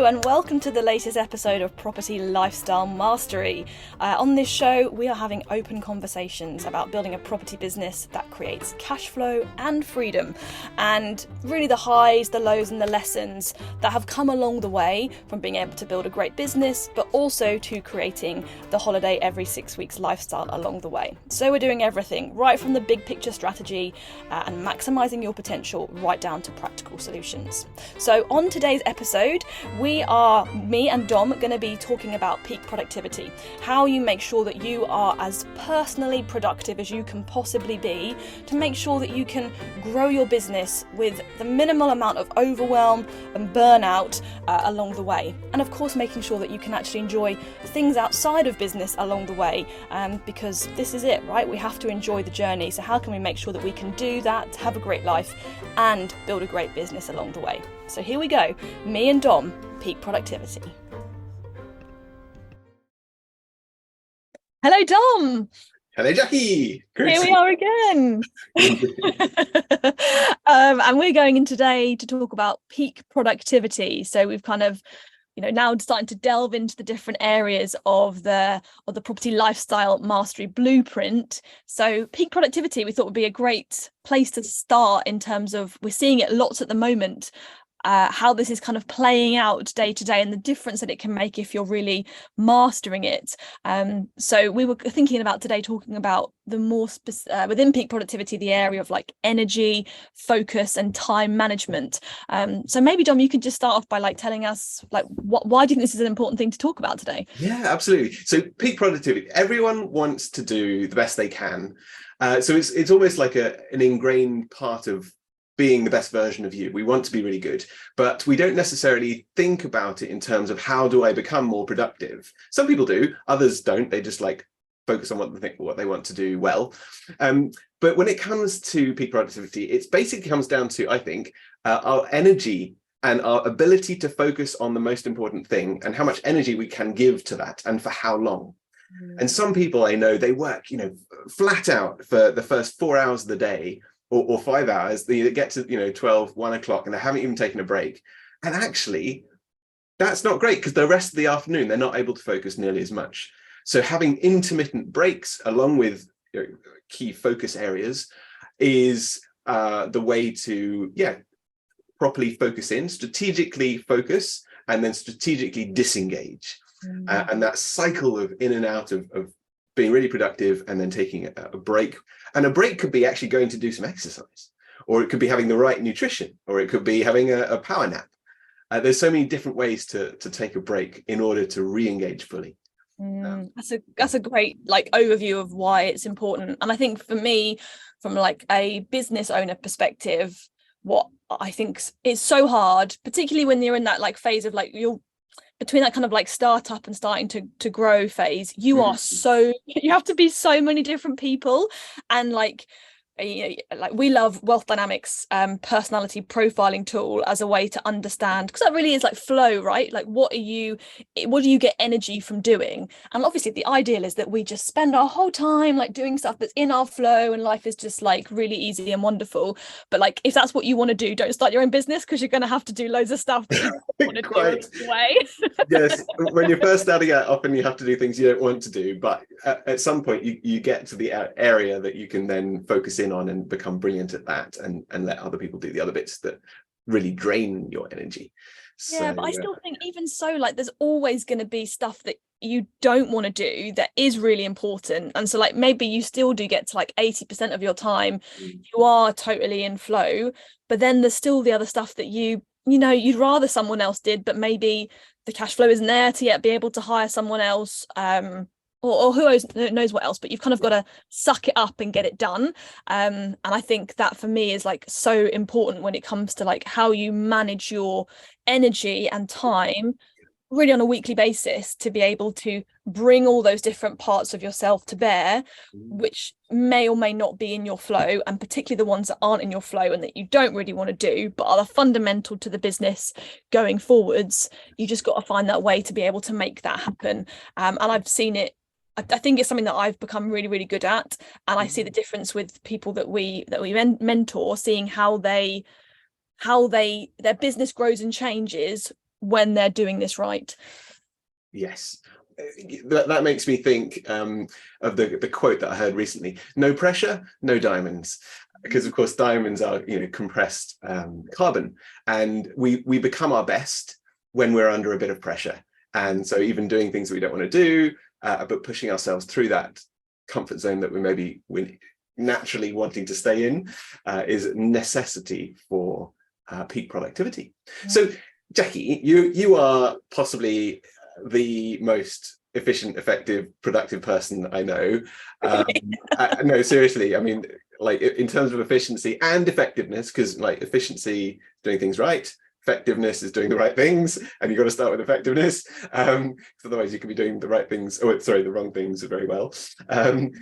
Hello and welcome to the latest episode of Property Lifestyle Mastery. On this show, we are having open conversations about building a property business that creates cash flow and freedom, and really the highs, the lows and the lessons that have come along the way from being able to build a great business, but also to creating the holiday every 6 weeks lifestyle along the way. So we're doing everything right from the big picture strategy and maximising your potential right down to practical solutions. So on today's episode, me and Dom, going to be talking about peak productivity, how you make sure that you are as personally productive as you can possibly be to make sure that you can grow your business with the minimal amount of overwhelm and burnout along the way. And of course, making sure that you can actually enjoy things outside of business along the way, because this is it, right? We have to enjoy the journey. So how can we make sure that we can do that, have a great life and build a great business along the way? So here we go, me and Dom, peak productivity. Hello, Dom. Hello, Jackie. Great. Here we are again. And we're going in today to talk about peak productivity. So we've kind of, now starting to delve into the different areas of the property lifestyle mastery blueprint. So peak productivity, we thought would be a great place to start in terms of, we're seeing it lots at the moment. How this is kind of playing out day to day and the difference that it can make if you're really mastering it. So we were thinking about today talking about the more within peak productivity, the area of like energy, focus and time management. So maybe Dom, you could just start off by telling us why do you think this is an important thing to talk about today? Yeah, absolutely. So peak productivity, everyone wants to do the best they can. So it's almost like an ingrained part of being the best version of you. We want to be really good, but we don't necessarily think about it in terms of how do I become more productive. Some people do, others don't. They just focus on what they want to do well. But when it comes to peak productivity, it basically comes down to, I think, our energy and our ability to focus on the most important thing and how much energy we can give to that and for how long. And some people I know, they work, flat out for the first 4 hours of the day, or 5 hours, they get to 12, 1 o'clock and they haven't even taken a break. And actually, that's not great because the rest of the afternoon, they're not able to focus nearly as much. So having intermittent breaks along with key focus areas is the way to, properly focus in, strategically focus, and then strategically disengage. And that cycle of in and out of being really productive and then taking a break. And a break could be actually going to do some exercise, or it could be having the right nutrition, or it could be having a power nap. There's so many different ways to take a break in order to re-engage fully. That's a great overview of why it's important. And I think for me, from a business owner perspective, what I think is so hard, particularly when you're in that phase of you're between that kind of startup and starting to grow phase, you have to be so many different people. And we love Wealth Dynamics personality profiling tool as a way to understand, because that really is flow, right? What do you get energy from doing? And obviously the ideal is that we just spend our whole time doing stuff that's in our flow and life is just really easy and wonderful. But if that's what you want to do, don't start your own business, because you're going to have to do loads of stuff that you don't want to do anyway. Yes, when you're first starting out, often you have to do things you don't want to do, but at some point you get to the area that you can then focus in on and become brilliant at that, and let other people do the other bits that really drain your energy. But I still think even so, there's always going to be stuff that you don't want to do that is really important. And so maybe you still do get to 80% of your time you are totally in flow, but then there's still the other stuff that you'd rather someone else did, but maybe the cash flow isn't there to yet be able to hire someone else, or who knows what else, but you've kind of got to suck it up and get it done. And I think that for me is so important when it comes to how you manage your energy and time really on a weekly basis to be able to bring all those different parts of yourself to bear, which may or may not be in your flow, and particularly the ones that aren't in your flow and that you don't really want to do but are fundamental to the business going forwards. You just got to find that way to be able to make that happen. And I've seen it, I think it's something that I've become really, really good at. And I see the difference with people that we mentor, seeing how their business grows and changes when they're doing this right. Yes. That makes me think of the quote that I heard recently: no pressure, no diamonds. Because of course diamonds are, compressed carbon, and we become our best when we're under a bit of pressure. And so even doing things that we don't want to do, but pushing ourselves through that comfort zone that we're naturally wanting to stay in, is a necessity for peak productivity. So Jackie, you are possibly the most efficient, effective, productive person I know. No, seriously, I mean, like in terms of efficiency and effectiveness, because like efficiency, doing things right, effectiveness is doing the right things, and you've got to start with effectiveness, otherwise you can be doing the right things, the wrong things very well.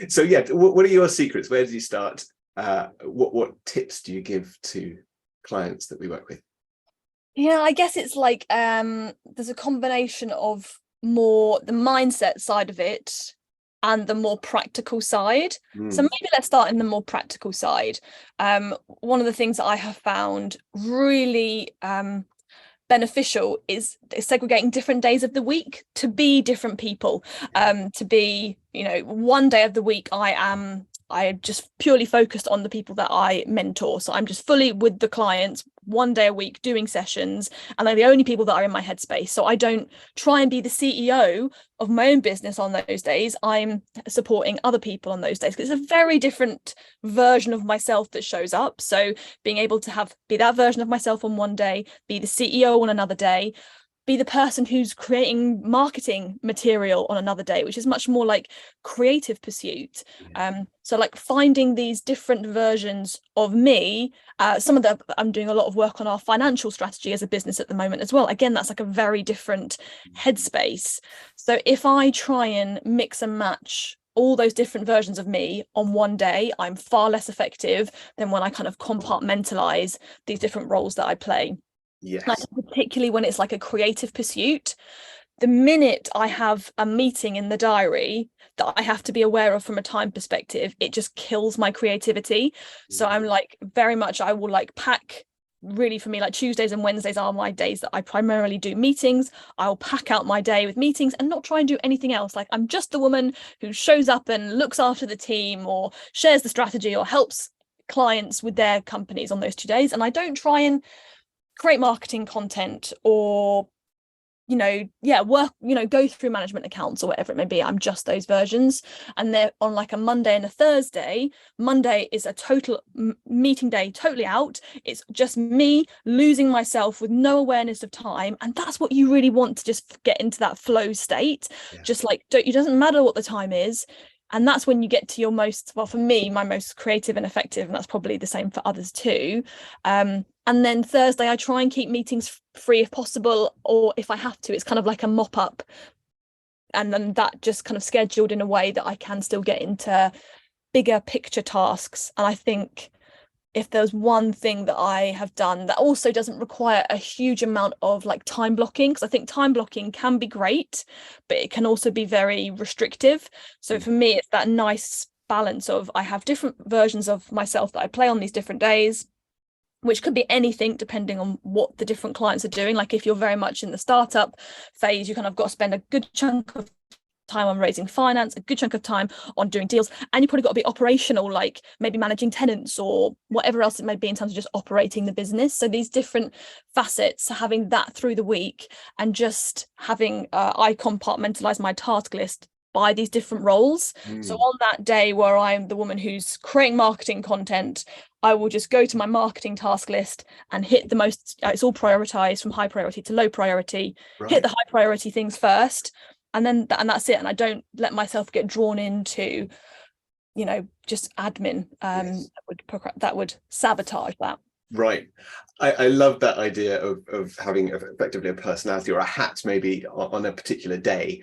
So yeah, what are your secrets? Where did you start? What tips do you give to clients that we work with? Yeah, I guess it's like there's a combination of more the mindset side of it and the more practical side. So maybe let's start in the more practical side. One of the things that I have found really beneficial is segregating different days of the week to be different people. To be, one day of the week I just purely focused on the people that I mentor. So I'm just fully with the clients one day a week doing sessions, and they're the only people that are in my headspace. So I don't try and be the CEO of my own business on those days. I'm supporting other people on those days, because it's a very different version of myself that shows up. So being able to be that version of myself on one day, be the CEO on another day, be the person who's creating marketing material on another day, which is much more like creative pursuit. So like finding these different versions of me. I'm doing a lot of work on our financial strategy as a business at the moment as well. Again, that's like a very different headspace. So if I try and mix and match all those different versions of me on one day, I'm far less effective than when I kind of compartmentalize these different roles that I play. Yes. Like, particularly when it's like a creative pursuit, the minute I have a meeting in the diary that I have to be aware of from a time perspective, it just kills my creativity. So I'm like very much, I will like pack, really for me, like Tuesdays and Wednesdays are my days that I primarily do meetings. I'll pack out my day with meetings and not try and do anything else. Like I'm just the woman who shows up and looks after the team or shares the strategy or helps clients with their companies on those 2 days. And I don't try and create marketing content or work, go through management accounts or whatever it may be. I'm just those versions. And they're on like a Monday and a Thursday. Monday is a total meeting day, totally out. It's just me losing myself with no awareness of time. And that's what you really want, to just get into that flow state. Yeah. Just like, it doesn't matter what the time is. And that's when you get to your most, well, for me, my most creative and effective, and that's probably the same for others too. And then Thursday, I try and keep meetings free if possible, or if I have to, it's kind of like a mop up. And then that just kind of scheduled in a way that I can still get into bigger picture tasks. And I think if there's one thing that I have done that also doesn't require a huge amount of like time blocking, because I think time blocking can be great, but it can also be very restrictive. So for me, it's that nice balance of, I have different versions of myself that I play on these different days, which could be anything depending on what the different clients are doing. Like if you're very much in the startup phase, you kind of got to spend a good chunk of time on raising finance, a good chunk of time on doing deals, and you probably got to be operational, like maybe managing tenants or whatever else it may be in terms of just operating the business. So these different facets, having that through the week, and just having I compartmentalize my task list by these different roles. So on that day where I'm the woman who's creating marketing content, I will just go to my marketing task list and hit the most, it's all prioritized from high priority to low priority, hit the high priority things first. And then that's it. And I don't let myself get drawn into, just admin that would sabotage that. Right. I love that idea of having effectively a personality or a hat maybe on a particular day.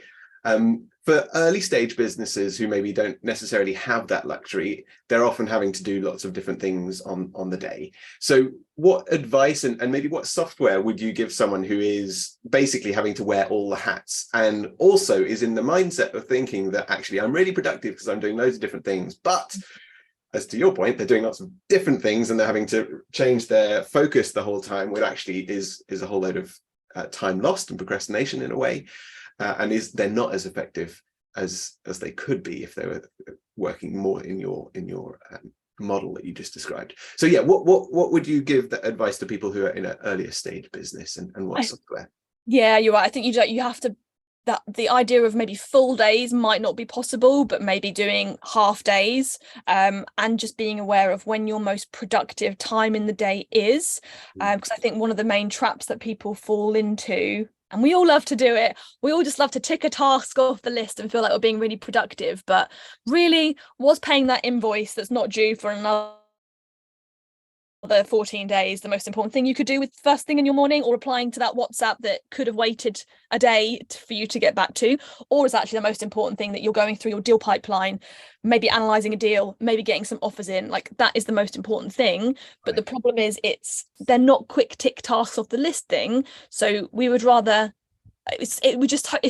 For early stage businesses who maybe don't necessarily have that luxury, they're often having to do lots of different things on the day. So what advice and maybe what software would you give someone who is basically having to wear all the hats, and also is in the mindset of thinking that actually I'm really productive because I'm doing loads of different things, but as to your point, they're doing lots of different things and they're having to change their focus the whole time, which actually is a whole load of time lost and procrastination in a way, and they're not as effective as they could be if they were working more in your model that you just described. So yeah, what would you give the advice to people who are in an earlier stage business, and what software? Yeah, you're right. I think you have to, that the idea of maybe full days might not be possible, but maybe doing half days, and just being aware of when your most productive time in the day is, because I think one of the main traps that people fall into, and we all love to do it, we all just love to tick a task off the list and feel like we're being really productive, but really, was paying that invoice that's not due for another 14 days the most important thing you could do with first thing in your morning, or replying to that WhatsApp that could have waited a day for you to get back to? Or is actually the most important thing that you're going through your deal pipeline, maybe analyzing a deal, maybe getting some offers in? Like, that is the most important thing. But the problem is they're not quick tick tasks off the list thing. So we would rather, it's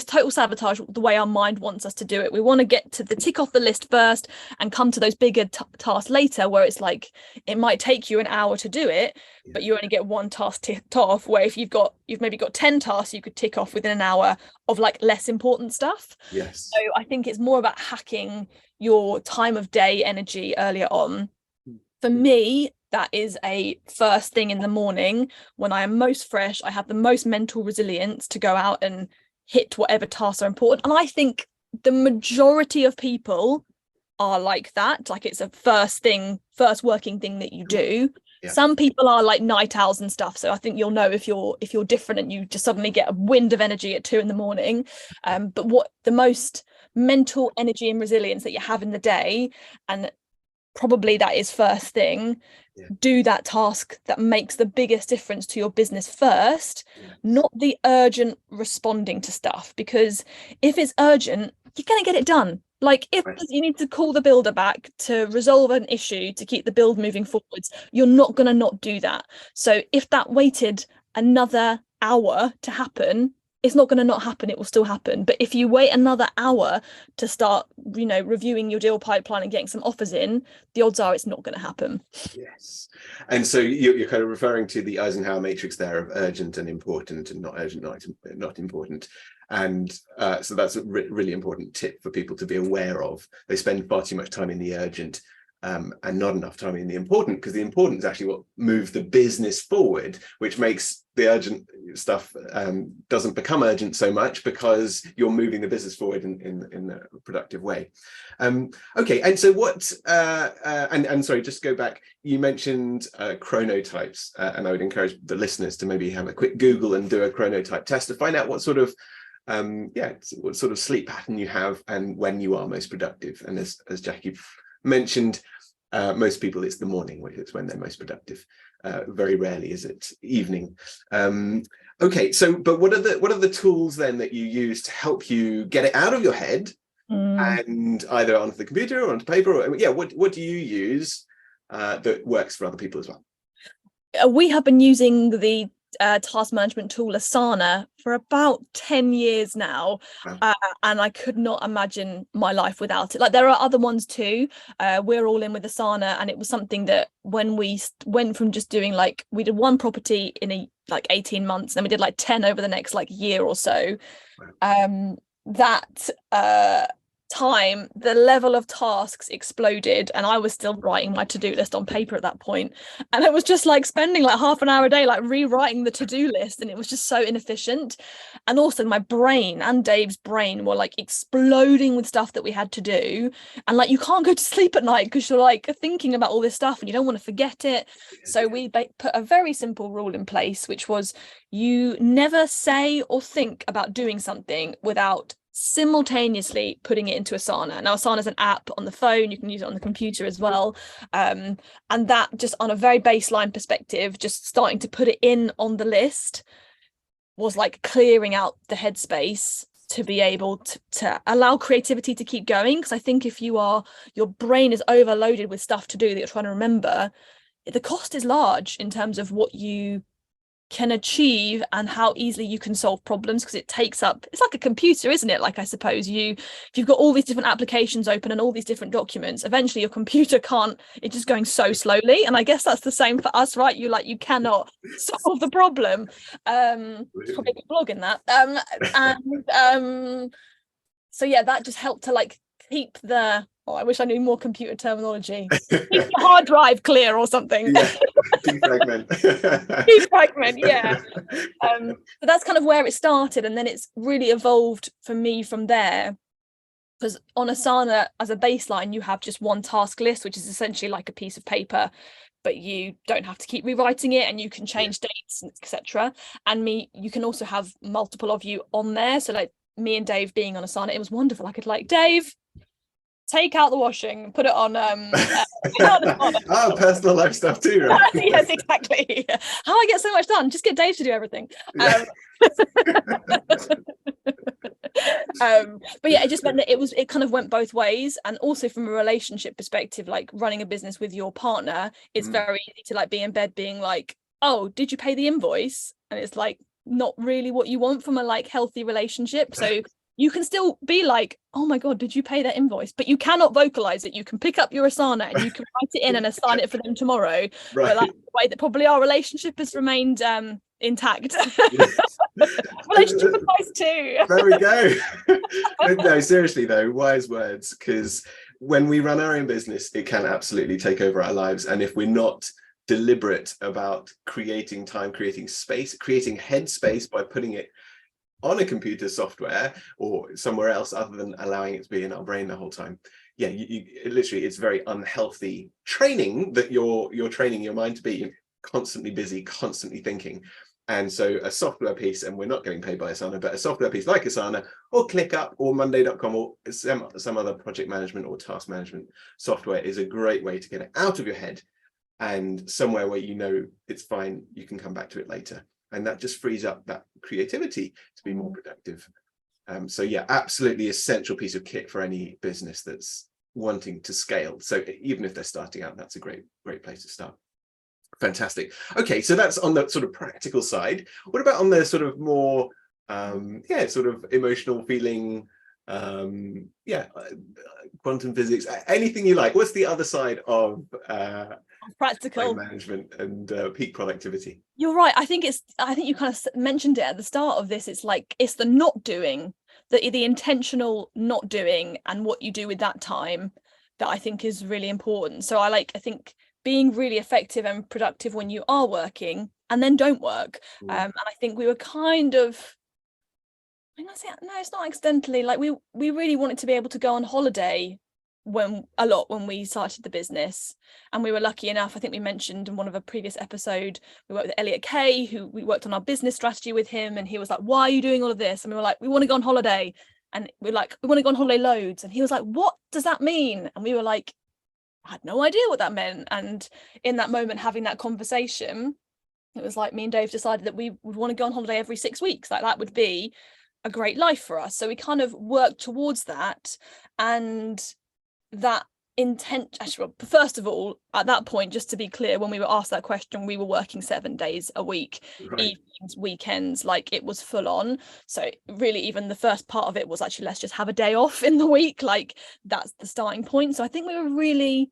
total sabotage the way our mind wants us to do it. We want to get to the tick off the list first and come to those bigger tasks later, where it's like it might take you an hour to do it, but you only get one task ticked off, where if you've maybe got 10 tasks you could tick off within an hour of like less important stuff. Yes. So I think it's more about hacking your time of day energy earlier on. For me, that is a first thing in the morning when I am most fresh. I have the most mental resilience to go out and hit whatever tasks are important. And I think the majority of people are like that. Like, it's a first working thing that you do. Yeah. Some people are like night owls and stuff. So I think you'll know if you're different and you just suddenly get a wind of energy at 2 a.m. But what the most mental energy and resilience that you have in the day, and probably that is first thing. Yeah. Do that task that makes the biggest difference to your business first, not the urgent responding to stuff, because if it's urgent, you're going to get it done. Like, if you need to call the builder back to resolve an issue to keep the build moving forwards, you're not going to not do that. So if that waited another hour to happen, it's not going to not happen, it will still happen. But if you wait another hour to start, reviewing your deal pipeline and getting some offers in, the odds are it's not going to happen. Yes. And so you're kind of referring to the Eisenhower matrix there of urgent and important, and not urgent, not important. And so that's a really important tip for people to be aware of. They spend far too much time in the urgent, and not enough time in the important, because the important is actually what moves the business forward, which makes the urgent stuff doesn't become urgent so much, because you're moving the business forward in a productive way. Okay, and so what? And sorry, just go back. You mentioned chronotypes, and I would encourage the listeners to maybe have a quick Google and do a chronotype test to find out what sort of what sort of sleep pattern you have and when you are most productive. And as Jackie mentioned, most people it's the morning, which is when they're most productive. Very rarely is it evening. Okay, so but what are the tools then that you use to help you get it out of your head and either onto the computer or onto paper? Or what do you use that works for other people as well? We have been using the task management tool Asana for about 10 years now. Wow. And I could not imagine my life without it. Like, there are other ones too. We're all in with Asana, and it was something that when we went from just doing, like, we did one property in 18 months, and then we did like 10 over the next year or so. Wow. Time, the level of tasks exploded, and I was still writing my to-do list on paper at that point, and it was just like spending like half an hour a day rewriting the to-do list, and it was just so inefficient. And also my brain and Dave's brain were exploding with stuff that we had to do, and you can't go to sleep at night because you're thinking about all this stuff and you don't want to forget it. So we put a very simple rule in place, which was you never say or think about doing something without simultaneously putting it into Asana. Now, Asana is an app on the phone, you can use it on the computer as well, and that, just on a very baseline perspective, just starting to put it in on the list was clearing out the headspace to be able to allow creativity to keep going. Because I think if your brain is overloaded with stuff to do that you're trying to remember, the cost is large in terms of what you can achieve and how easily you can solve problems, because it takes up, it's like a computer, isn't it? Like, I suppose if you've got all these different applications open and all these different documents, eventually your computer can't, it's just going so slowly. And I guess that's the same for us, right? You cannot solve the problem. Probably a good blog in that. So yeah, that just helped to like keep the, I wish I knew more computer terminology. Keep the hard drive clear or something. Yeah. Defragment. Defragment, yeah. So that's kind of where it started, and then it's really evolved for me from there. Because on Asana, as a baseline, you have just one task list, which is essentially like a piece of paper, but you don't have to keep rewriting it, and you can change dates, etc. And you can also have multiple of you on there. So like me and Dave being on Asana, it was wonderful. I could like, Dave, take out the washing, put it on personal life stuff too, right? Yes, exactly. How I get so much done, just get Dave to do everything. Yeah. But yeah, it just meant that it kind of went both ways. And also from a relationship perspective, like running a business with your partner, it's very easy to like be in bed being like, oh, did you pay the invoice? And it's like not really what you want from a like healthy relationship. So you can still be like, oh my God, did you pay that invoice? But you cannot vocalize it. You can pick up your Asana and you can write it in and assign it for them tomorrow. Right. But that's the way that probably our relationship has remained intact. Relationship advice too. There we go. No, seriously though, wise words, because when we run our own business, it can absolutely take over our lives. And if we're not deliberate about creating time, creating space, creating headspace by putting it on a computer software or somewhere else other than allowing it to be in our brain the whole time, yeah, it's very unhealthy training that you're training your mind to be constantly busy, constantly thinking. And so a software piece, and we're not getting paid by Asana, but a software piece like Asana or ClickUp or Monday.com or some other project management or task management software is a great way to get it out of your head and somewhere where you know it's fine, you can come back to it later. And that just frees up that creativity to be more productive. So yeah, absolutely essential piece of kit for any business that's wanting to scale. So even if they're starting out, that's a great place to start. Fantastic. Okay, so that's on the sort of practical side. What about on the sort of more, sort of emotional feeling, quantum physics, anything you like? What's the other side of practical management and peak productivity? You're right. I think you kind of mentioned it at the start of this. It's like, it's the not doing, the intentional not doing, and what you do with that time that I think is really important. So I think being really effective and productive when you are working, and then don't work. And I think we were kind of, it's not accidentally, like we really wanted to be able to go on holiday when we started the business, and we were lucky enough, I think we mentioned in one of a previous episode, we worked with Elliot Kay, who we worked on our business strategy with him, and he was like, why are you doing all of this? And we were like, we want to go on holiday. And we're like, we want to go on holiday loads. And he was like, what does that mean? And we were like, I had no idea what that meant. And in that moment, having that conversation, it was like me and Dave decided that we would want to go on holiday every 6 weeks. Like that would be a great life for us. So we kind of worked towards that. And that intent, actually, first of all, at that point, just to be clear, when we were asked that question, we were working 7 days a week, right. Evenings, weekends, like it was full on. So really, even the first part of it was actually, let's just have a day off in the week. Like that's the starting point. So I think we were really,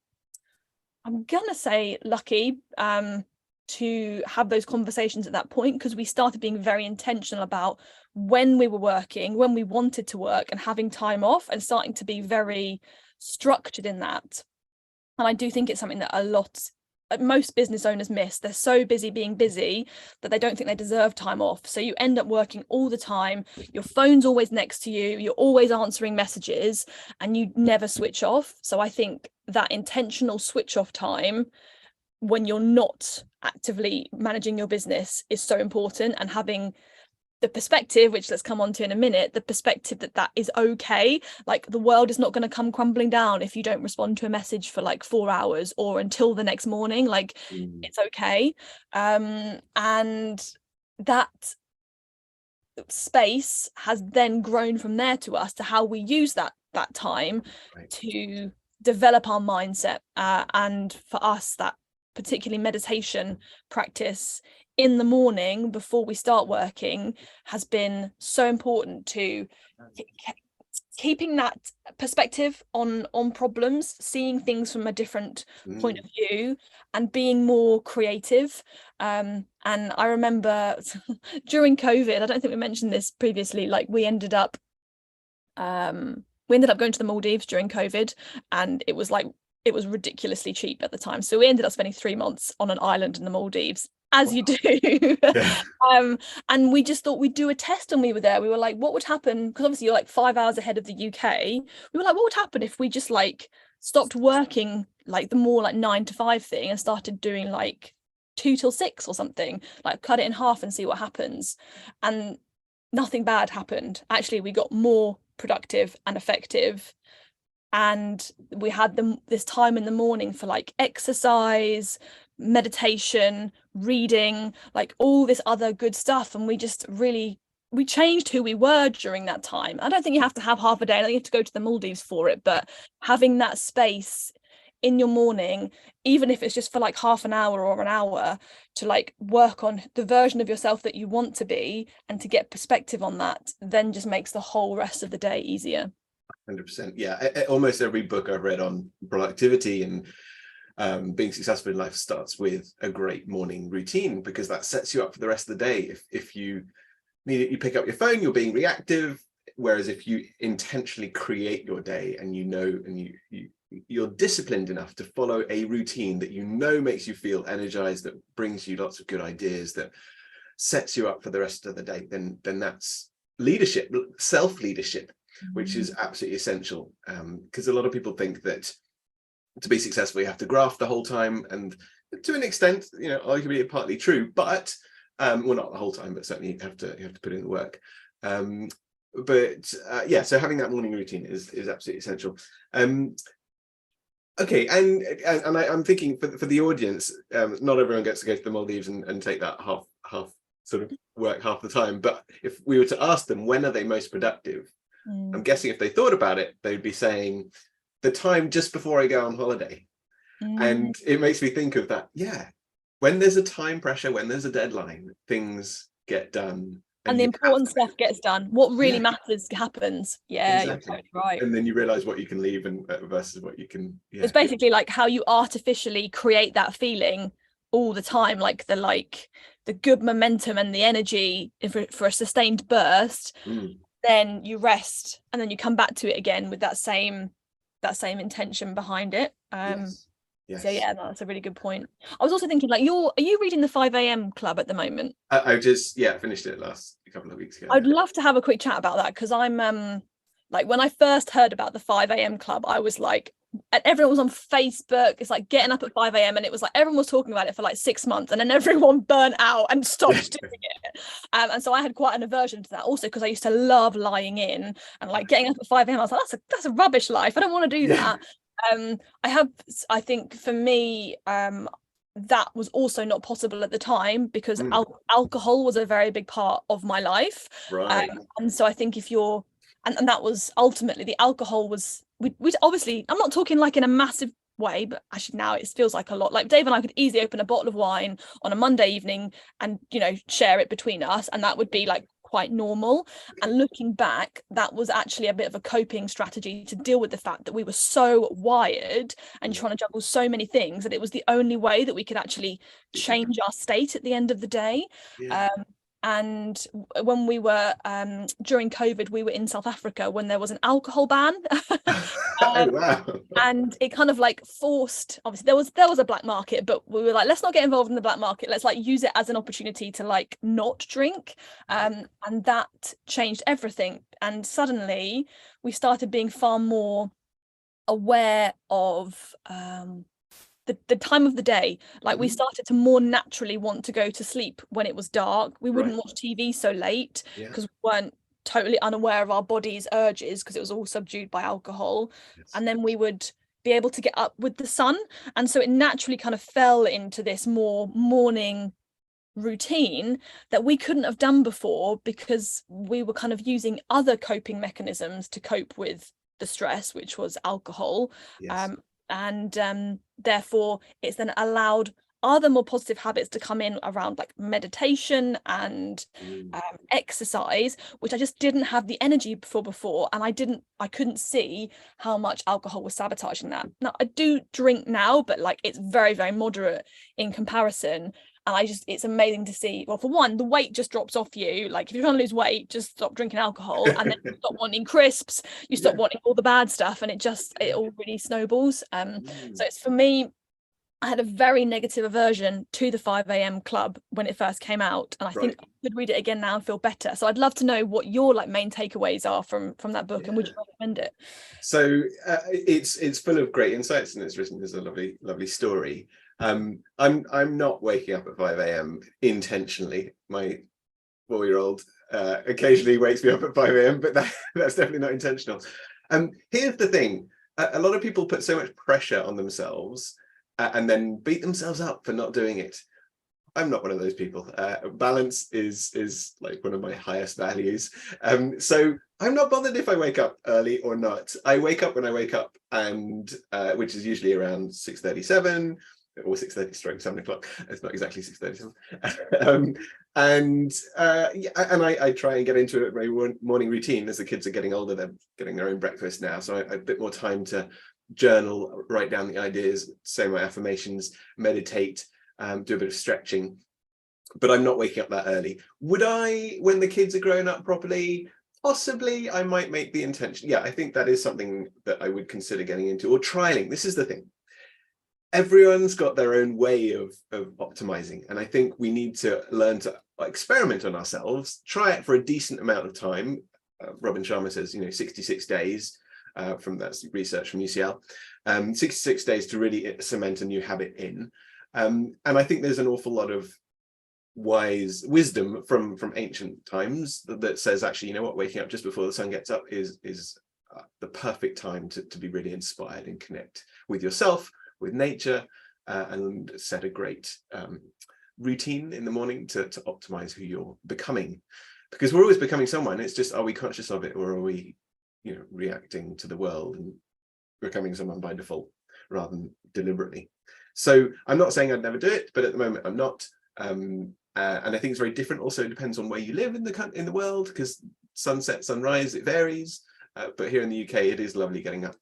I'm gonna say, lucky to have those conversations at that point, because we started being very intentional about when we were working, when we wanted to work, and having time off, and starting to be very structured in that. And I do think it's something that most business owners miss. They're so busy being busy that they don't think they deserve time off. So you end up working all the time, your phone's always next to you, you're always answering messages, and you never switch off. So I think that intentional switch off time when you're not actively managing your business is so important, and having the perspective, which let's come on to in a minute, the perspective that is okay. Like the world is not going to come crumbling down if you don't respond to a message for like 4 hours or until the next morning. Like it's okay. And that space has then grown from there to us, to how we use that time to develop our mindset. And for us, that particularly meditation practice in the morning before we start working has been so important to keeping that perspective on problems, seeing things from a different point of view, and being more creative. And I remember during COVID, I don't think we mentioned this previously, like we ended up going to the Maldives during COVID, and it was ridiculously cheap at the time. So we ended up spending 3 months on an island in the Maldives, as you do. Yeah. And we just thought we'd do a test when we were there. We were like, what would happen? Because obviously you're like 5 hours ahead of the UK. We were like, what would happen if we just like stopped working like the more like 9 to 5 thing and started doing like 2 till 6 or something, like cut it in half and see what happens. And nothing bad happened. Actually, we got more productive and effective, and we had this time in the morning for like exercise, meditation, reading, like all this other good stuff. And we changed who we were during that time. I don't think you have to have half a day, I don't think you have to go to the Maldives for it, but having that space in your morning, even if it's just for like half an hour or an hour, to like work on the version of yourself that you want to be and to get perspective on that, then just makes the whole rest of the day easier. 100%. Yeah, almost every book I've read on productivity and being successful in life starts with a great morning routine, because that sets you up for the rest of the day. If you immediately pick up your phone, you're being reactive. Whereas if you intentionally create your day and you're disciplined enough to follow a routine that you know makes you feel energized, that brings you lots of good ideas, that sets you up for the rest of the day, then that's leadership, self-leadership, which is absolutely essential. Because a lot of people think that to be successful you have to graft the whole time, and to an extent, arguably partly true, but well, not the whole time, but certainly you have to put in the work. Yeah, so having that morning routine is absolutely essential. Okay, and I'm thinking for the audience, not everyone gets to go to the Maldives and take that half sort of work half the time, but if we were to ask them when are they most productive, I'm guessing if they thought about it, they'd be saying the time just before I go on holiday. And it makes me think of that. Yeah, when there's a time pressure, when there's a deadline, things get done. And the important stuff gets done. What really matters happens. Yeah, exactly. You're right. And then you realize what you can leave and versus what you can. Yeah. It's basically like how you artificially create that feeling all the time, like the good momentum and the energy for a sustained burst. Then you rest, and then you come back to it again with that same intention behind it. Yes. So yeah, that's a really good point. I was also thinking, like, are you reading the 5 a.m. Club at the moment? I just finished it last couple of weeks ago. I'd love to have a quick chat about that, because I'm like, when I first heard about the 5 a.m. Club, I was like, and everyone was on Facebook, it's like getting up at 5 a.m. and it was like everyone was talking about it for like 6 months, and then everyone burnt out and stopped doing it. And so I had quite an aversion to that, also because I used to love lying in and like getting up at 5 a.m. I was like, that's a rubbish life, I don't want to do that. I think for me, that was also not possible at the time, because alcohol was a very big part of my life. Right. And so I think if you're, and that was ultimately, the alcohol was, we obviously, I'm not talking like in a massive way, but actually now it feels like a lot. Like Dave and I could easily open a bottle of wine on a Monday evening and, share it between us, and that would be like quite normal. And looking back, that was actually a bit of a coping strategy to deal with the fact that we were so wired and trying to juggle so many things, that it was the only way that we could actually change our state at the end of the day. And when we were during COVID, we were in South Africa when there was an alcohol ban. Oh, wow. And it kind of like forced, obviously there was a black market, but we were like, let's not get involved in the black market, let's like use it as an opportunity to like not drink. And that changed everything. And suddenly we started being far more aware of the time of the day. Like we started to more naturally want to go to sleep when it was dark. We wouldn't watch TV so late because we weren't totally unaware of our body's urges, because it was all subdued by alcohol. And then we would be able to get up with the sun, and so it naturally kind of fell into this more morning routine that we couldn't have done before, because we were kind of using other coping mechanisms to cope with the stress, which was alcohol. And therefore it's then allowed other more positive habits to come in around like meditation and exercise, which I just didn't have the energy for before, and I couldn't see how much alcohol was sabotaging that. Now I do drink now, but like it's very, very moderate in comparison. And it's amazing to see, well, for one, the weight just drops off you. Like if you're trying to lose weight, just stop drinking alcohol, and then you stop wanting crisps, you stop wanting all the bad stuff, and it all really snowballs. So it's, for me, I had a very negative aversion to the 5 a.m. club when it first came out, and I think I could read it again now and feel better. So I'd love to know what your like main takeaways are from that book, and would you recommend it? So it's full of great insights, and it's written as a lovely story. I'm not waking up at 5 a.m. intentionally. My 4-year-old occasionally wakes me up at 5 a.m., but that's definitely not intentional. Here's the thing: a lot of people put so much pressure on themselves and then beat themselves up for not doing it. I'm not one of those people. Balance is like one of my highest values. So I'm not bothered if I wake up early or not. I wake up when I wake up, and which is usually around 6:37 or 6:30 / 7 o'clock. It's not exactly 6:37. And I try and get into a morning routine. As the kids are getting older, they're getting their own breakfast now, so I have a bit more time to journal, write down the ideas, say my affirmations, meditate, do a bit of stretching. But I'm not waking up that early. Would I, when the kids are growing up properly? Possibly. I might make the intention. Yeah, I think that is something that I would consider getting into, or trialing. This is the thing: everyone's got their own way of optimizing, and I think we need to learn to experiment on ourselves, try it for a decent amount of time. Robin Sharma says, 66 days. From that's research from UCL, 66 days to really cement a new habit in. And I think there's an awful lot of wisdom from ancient times that says, actually, you know what, waking up just before the sun gets up is the perfect time to be really inspired and connect with yourself, with nature, and set a great routine in the morning to optimize who you're becoming. Because we're always becoming someone. It's just, are we conscious of it, or are we reacting to the world and becoming someone by default rather than deliberately? So I'm not saying I'd never do it, but at the moment I'm not. And I think it's very different. Also, it depends on where you live in the world, because sunset, sunrise, it varies. But here in the UK, it is lovely getting up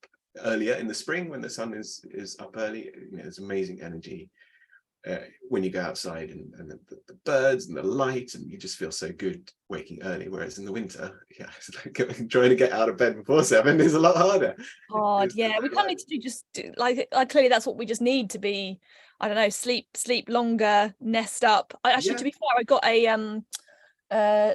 earlier in the spring when the sun is up early. There's amazing energy when you go outside, and the birds and the light, and you just feel so good waking early. Whereas in the winter, it's like trying to get out of bed before 7 is a lot harder. Hard, yeah. We kind of need to do like clearly that's what we just need to be. I don't know, sleep longer, nest up. Actually, to be fair, I got a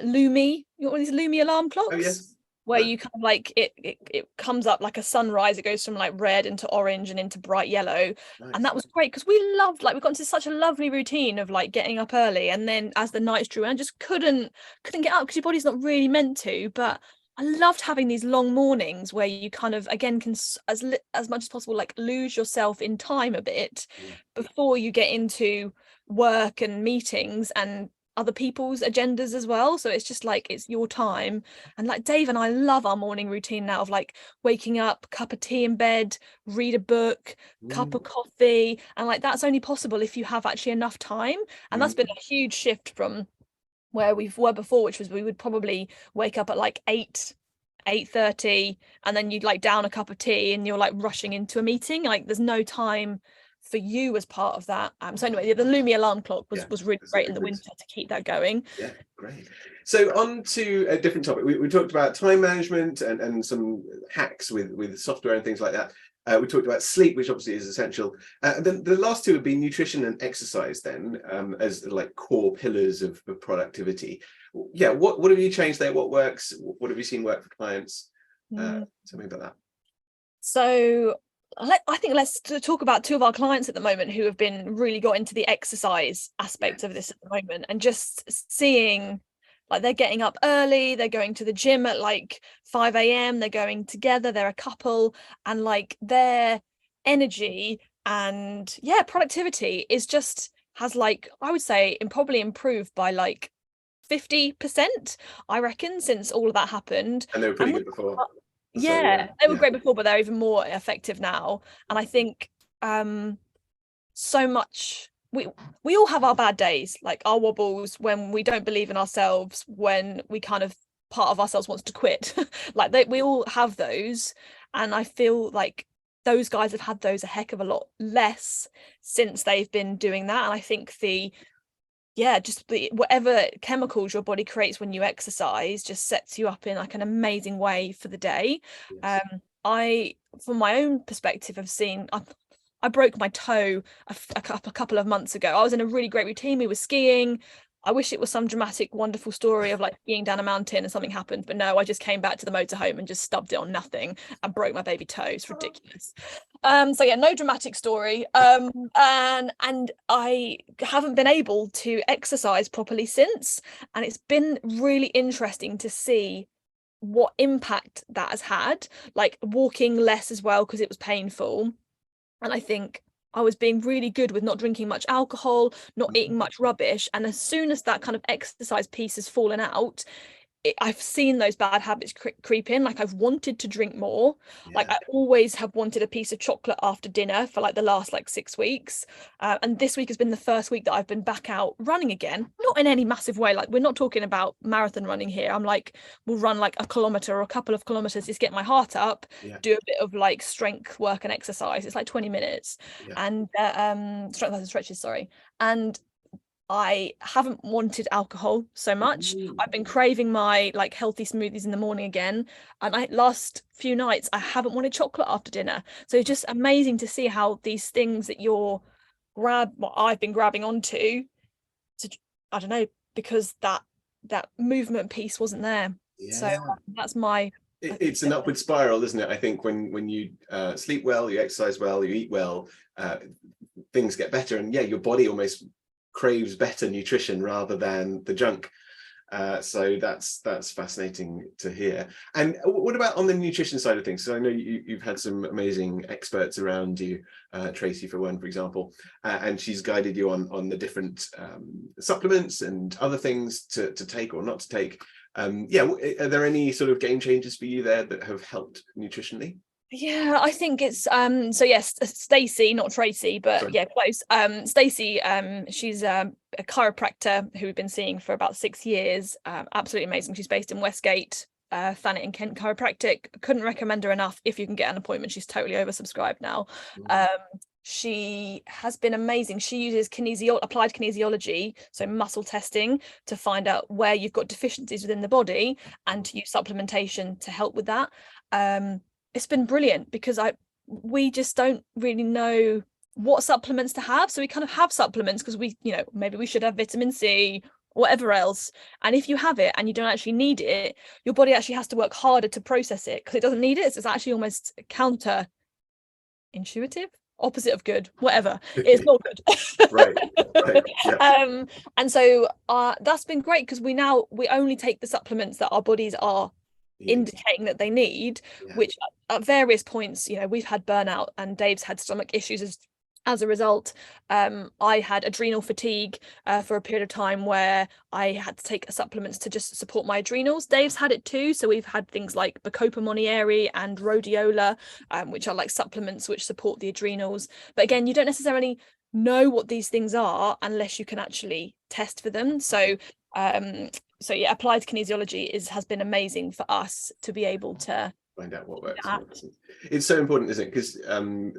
Lumi. You got one of these Lumi alarm clocks? Oh yes. Where you kind of like it comes up like a sunrise. It goes from like red into orange and into bright yellow. Nice. And that was great, because we got into such a lovely routine of like getting up early, and then as the nights drew in, I just couldn't get up, because your body's not really meant to. But I loved having these long mornings where you kind of again can as much as possible like lose yourself in time a bit before you get into work and meetings and other people's agendas as well. So it's just like it's your time. And like Dave and I love our morning routine now of like waking up, cup of tea in bed, read a book, cup of coffee, and like that's only possible if you have actually enough time. And that's been a huge shift from where we were before, which was we would probably wake up at like 8:30, and then you'd like down a cup of tea and you're like rushing into a meeting. Like there's no time for you as part of that. So anyway, the Lumi alarm clock was really great in the winter to keep that going. Yeah, great. So on to a different topic. We talked about time management and some hacks with software and things like that. We talked about sleep, which obviously is essential. Then the last two would be nutrition and exercise then, as like core pillars of productivity. Yeah, what have you changed there? What works? What have you seen work for clients? Tell me about that. So I think let's talk about two of our clients at the moment who have been really got into the exercise aspect of this at the moment, and just seeing like they're getting up early, they're going to the gym at like 5 a.m, they're going together, they're a couple, and like their energy and productivity is just has like, I would say, probably improved by like 50%, I reckon, since all of that happened. And they were pretty good before. They were great before, but they're even more effective now. And I think so much we all have our bad days, like our wobbles, when we don't believe in ourselves, when we kind of part of ourselves wants to quit. Like we all have those, and I feel like those guys have had those a heck of a lot less since they've been doing that. And I think just the whatever chemicals your body creates when you exercise just sets you up in like an amazing way for the day. Yes. I, from my own perspective, have seen I broke my toe a couple of months ago. I was in a really great routine. We were skiing. I wish it was some dramatic, wonderful story of like skiing down a mountain and something happened, but no, I just came back to the motorhome and just stubbed it on nothing and broke my baby toe. It's ridiculous. So yeah, no dramatic story. And I haven't been able to exercise properly since, and it's been really interesting to see what impact that has had, like walking less as well because it was painful. And I think I was being really good with not drinking much alcohol, not eating much rubbish. And as soon as that kind of exercise piece has fallen out, I've seen those bad habits creep in. Like I've wanted to drink more. Like I always have wanted a piece of chocolate after dinner for like the last like 6 weeks. And this week has been the first week that I've been back out running again. Not in any massive way. Like we're not talking about marathon running here. I'm like, we'll run like a kilometer or a couple of kilometers, just get my heart up, do a bit of like strength work and exercise. It's like 20 minutes and strength and stretches, sorry. And I haven't wanted alcohol so much. I've been craving my like healthy smoothies in the morning again. And last few nights I haven't wanted chocolate after dinner. So it's just amazing to see how these things that I've been grabbing onto I don't know, because that movement piece wasn't there. So that's my it's an upward spiral, isn't it? I think when you sleep well, you exercise well, you eat well, things get better, and your body almost craves better nutrition rather than the junk. So that's fascinating to hear. And what about on the nutrition side of things? So I know you've had some amazing experts around you, Tracy for one, for example, and she's guided you on the different supplements and other things to take or not to take. Are there any sort of game changers for you there that have helped nutritionally? Yeah, I think it's so yes, Stacey, not Tracy, but Sorry. yeah, close. Stacey, she's a chiropractor who we've been seeing for about 6 years. Absolutely amazing. She's based in Westgate, Thanet and Kent Chiropractic. Couldn't recommend her enough. If you can get an appointment, she's totally oversubscribed now. She has been amazing. She uses applied kinesiology, so muscle testing, to find out where you've got deficiencies within the body and to use supplementation to help with that. It's been brilliant because we just don't really know what supplements to have. So we kind of have supplements because maybe we should have vitamin C, whatever else. And if you have it and you don't actually need it, your body actually has to work harder to process it because it doesn't need it. So it's actually almost counter-intuitive, opposite of good, whatever. It's not good. Right. Yeah. And so that's been great because we only take the supplements that our bodies are indicating that they need, which at various points, we've had burnout and Dave's had stomach issues as a result. I had adrenal fatigue for a period of time where I had to take supplements to just support my adrenals. Dave's had it too, so we've had things like Bacopa Monnieri and Rhodiola, which are like supplements which support the adrenals. But again, you don't necessarily know what these things are unless you can actually test for them. So applied kinesiology has been amazing for us to be able to find out what works. It's so important, isn't it? Because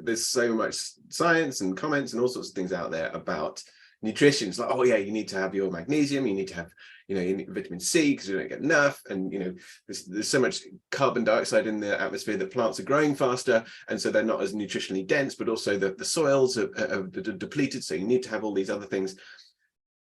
there's so much science and comments and all sorts of things out there about nutrition. It's like, you need to have your magnesium, you need to have, you need vitamin C because you don't get enough. And, there's so much carbon dioxide in the atmosphere that plants are growing faster. And so they're not as nutritionally dense, but also the soils are depleted. So you need to have all these other things.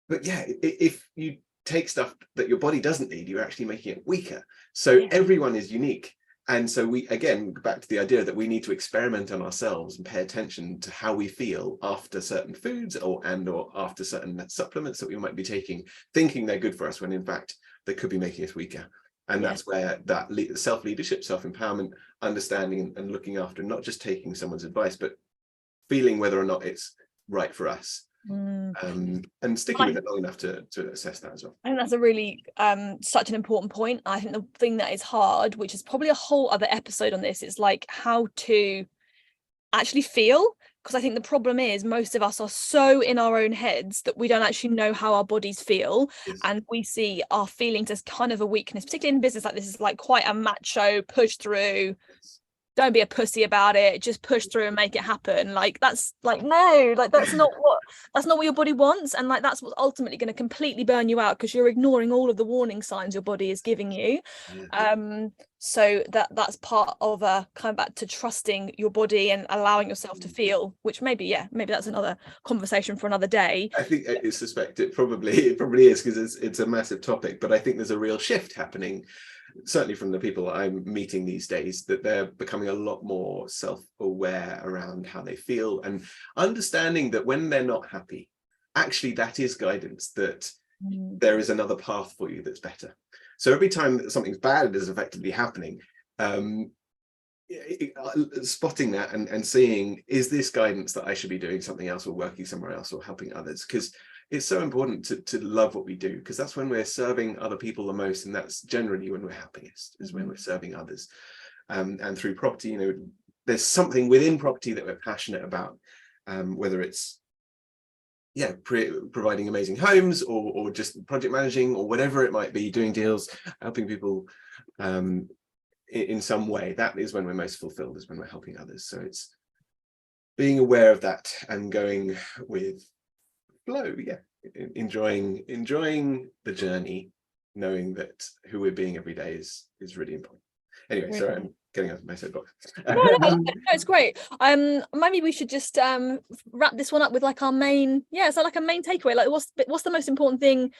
But if you take stuff that your body doesn't need, you're actually making it weaker. So everyone is unique. And so we, again, back to the idea that we need to experiment on ourselves and pay attention to how we feel after certain foods or after certain supplements that we might be taking, thinking they're good for us when in fact they could be making us weaker. And that's where that self-leadership, self-empowerment, understanding and looking after, not just taking someone's advice, but feeling whether or not it's right for us. And sticking with it long enough to assess that as well. I think that's a really such an important point. I think the thing that is hard, which is probably a whole other episode on this, is like how to actually feel because I think the problem is most of us are so in our own heads that we don't actually know how our bodies feel. Yes. And we see our feelings as kind of a weakness, particularly in business like this. Is like quite a macho push through. Don't be a pussy about it, just push through and make it happen. Like, that's like, no, like that's not what your body wants. And like that's what's ultimately going to completely burn you out, because you're ignoring all of the warning signs your body is giving you. So that's part of kind of back to trusting your body and allowing yourself to feel, which maybe that's another conversation for another day. I think, I suspect it probably is, because it's a massive topic, but I think there's a real shift happening, certainly from the people I'm meeting these days, that they're becoming a lot more self-aware around how they feel, and understanding that when they're not happy, actually that is guidance, that there is another path for you that's better. So every time that something bad is effectively happening, spotting that and seeing, is this guidance that I should be doing something else or working somewhere else or helping others? Because it's so important to love what we do, because that's when we're serving other people the most, and that's generally when we're happiest, is when we're serving others. And through property, you know, there's something within property that we're passionate about, whether it's providing amazing homes or just project managing or whatever it might be, doing deals, helping people in some way. That is when we're most fulfilled, is when we're helping others. So it's being aware of that and going with flow, enjoying the journey, knowing that who we're being every day is really important. Anyway, really. Sorry, I'm getting off my soapbox. No, it's great. Maybe we should just wrap this one up with like our main, so like a main takeaway. Like, what's the most important thing,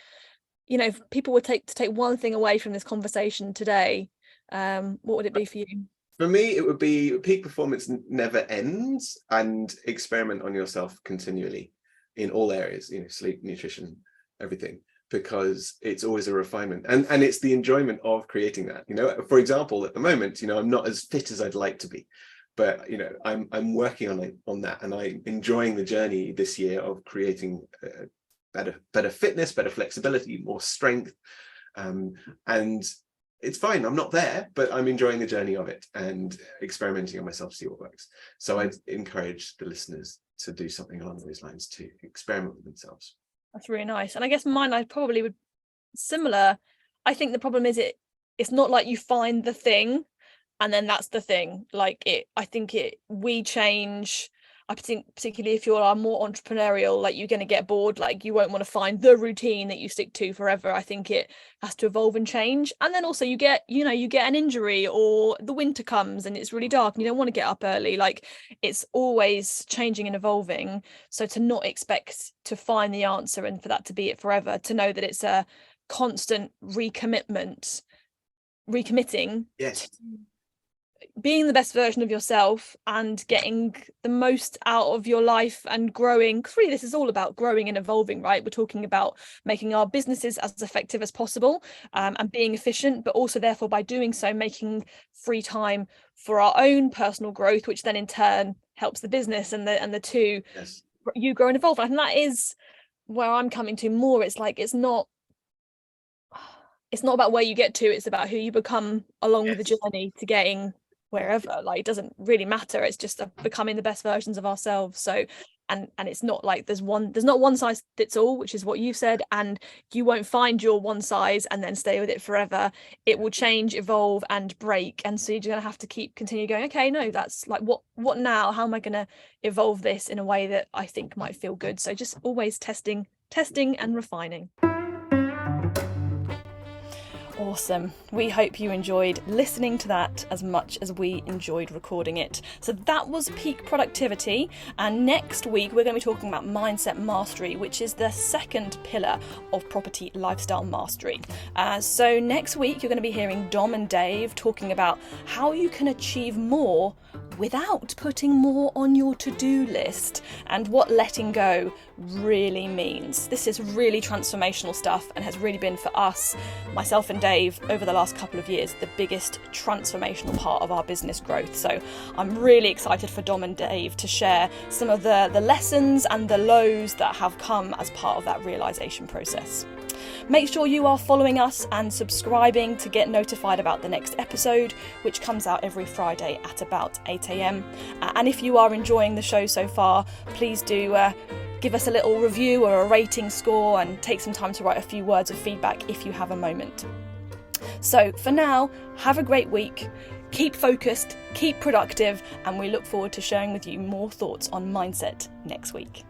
you know, if people would take one thing away from this conversation today? What would it be for you? For me, it would be peak performance never ends, and experiment on yourself continually in all areas, you know, sleep, nutrition, everything, because it's always a refinement, and it's the enjoyment of creating that. You know, for example, at the moment, you know, I'm not as fit as I'd like to be, but you know, I'm working on that, and I'm enjoying the journey this year of creating better fitness, better flexibility, more strength, and it's fine, I'm not there, but I'm enjoying the journey of it and experimenting on myself to see what works. So I'd encourage the listeners to do something along those lines, to experiment with themselves. That's really nice. And I guess mine, I probably would similar. I think the problem is it's not like you find the thing and then that's the thing. Like we change. I think particularly if you're more entrepreneurial, like you're going to get bored, like you won't want to find the routine that you stick to forever. I think it has to evolve and change. And then also you get an injury, or the winter comes and it's really dark and you don't want to get up early. Like, it's always changing and evolving. So to not expect to find the answer and for that to be it forever, to know that it's a constant recommitting. Yes. Being the best version of yourself and getting the most out of your life and growing, because really this is all about growing and evolving, right? We're talking about making our businesses as effective as possible, and being efficient, but also therefore by doing so making free time for our own personal growth, which then in turn helps the business, and the two, yes, you grow and evolve. I think that is where I'm coming to more. It's like it's not about where you get to, it's about who you become along yes, the journey to getting wherever. Like, it doesn't really matter, it's just becoming the best versions of ourselves. So and it's not like there's not one size fits all, which is what you said, and you won't find your one size and then stay with it forever. It will change, evolve and break, and so you're going to have to continue going, okay, no, that's like what now, how am I going to evolve this in a way that I think might feel good? So just always testing and refining. Awesome. We hope you enjoyed listening to that as much as we enjoyed recording it. So that was peak productivity. And next week, we're going to be talking about mindset mastery, which is the second pillar of property lifestyle mastery. So next week, you're going to be hearing Dom and Dave talking about how you can achieve more without putting more on your to-do list, and what letting go really means. This is really transformational stuff and has really been, for us, myself and Dave, over the last couple of years, the biggest transformational part of our business growth. So I'm really excited for Dom and Dave to share some of the lessons and the lows that have come as part of that realization process. Make sure you are following us and subscribing to get notified about the next episode, which comes out every Friday at about 8 a.m. And if you are enjoying the show so far, please do give us a little review or a rating score and take some time to write a few words of feedback if you have a moment. So for now, have a great week, keep focused, keep productive, and we look forward to sharing with you more thoughts on mindset next week.